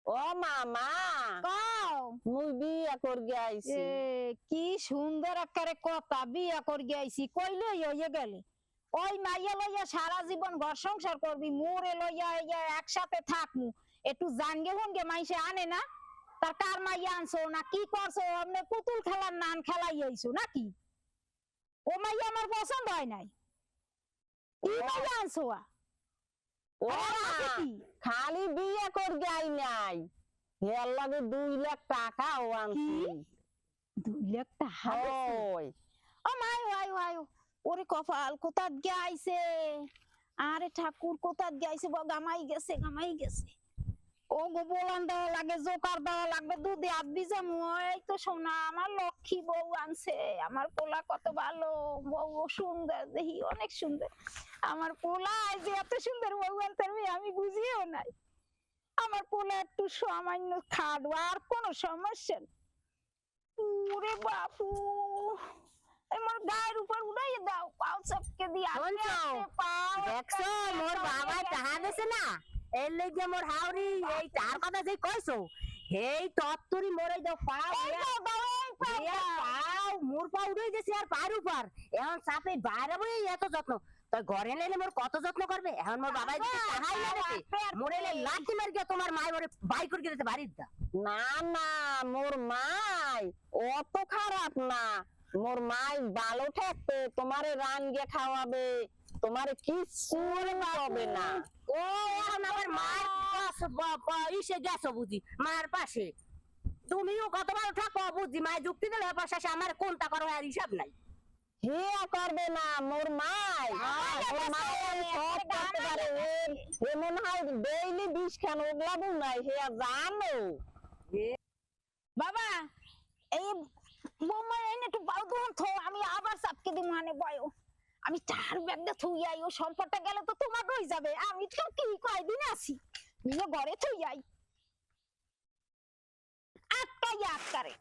ও মামা কও মুই বিয়া করি আইছি। কি সুন্দর আকারে কথা, বিয়া করি আইছি কইলে হইয়ে গেলে। ওই মাইয়া লইয়া সারা জীবন ঘর সংসার করবি, মোরে লইয়া একসাথে থাকমু, একটু জানগে হুনগে মাইসে আনে না। তার কার মাইয়া আনছো না কি করছো, আপনি পুতুল খেলার নান খেলাই হইছো নাকি? ও মাইয়া আমার পছন্দ হয় নাই। কি মাইয়া আনছো? ও খালি বিয়া করি আই নাই, এর লাগে 2 লাখ টাকাও আনছি। 2 লাখ টাকা? ওই ও মাই ওয়াই ওয়াই, ওরে কপাল কোথাত গাইছে, আরে ঠাকুর কোথাত গাইছে, গামাই গেছে গামাই গেছে। ও গো বলান দেওয়া লাগে, জোকার দেওয়া লাগবে, দুধে হাত ভিজামু। এই তো সোনা আমার লক্ষ্মী বউ আনছে, আমার পোলা কত ভালো, বউ সুন্দর, দেখি অনেক সুন্দর। আমার পোলা যে এত সুন্দর বউ আনতে আমি বুঝিও নাই। আমার পোলা একটু সামান্য খাটবো, আর কোনো সমস্যা নেই। ওরে বাপু, আমার গায়ের উপর উড়াইয়ে দাও, পাও চপকে দিয়ে দেখছো মোর বাবা টাকা দিছে না, এর লাগি মোর হাওরি এই তার কথা যে কইছো, এই তত্তরি মোরে দাও পাও পাও মোর পা উড়ে গেছে আর পার উপর, এখন চাপে বাইরে বই এত যত্ন, তো ঘরে নেলে মোর কত যত্ন করবে। এখন মোর বাবাই দিতে টাকাই না দিতে, মোরে লাঠি মার গিয়ে তোমার মাই মোরে বাই করে দিতে বাড়ির দা। না না, মোর মাই অত খারাপ না, মোর মাই ভালো থাকতে তোমারে রান গিয়ে খাওয়াবে, তোমারে কিচ্ছু হবে না। ও এখন আমার মার ইসে গেছো বুঝি মার পাশে, তুমিও কত ভালো থাকো বুঝি, মায়ের যুক্তি দিলে পাশে আমার কোনটা করো আর হিসাব নাই। হে করবে না মোর মাই, মোর মাই আমি সব করতে পারে। এ মনে হয় ডেইলি 20 খান ওগলাবো নাই, হে জানো। বাবা এই বৌমা এনে একটু বাউ দুন থো, আমি আবার চাপকে দিই মানে বয়ো। আমি চার ব্যাগটা থুই আই, ও সম্পদটা গেলে তো তোমাকে হয়ে যাবে। আমি তো কি কয়দিন আছি, নিয়ে ঘরে থুই আই। আটকাই আটকারে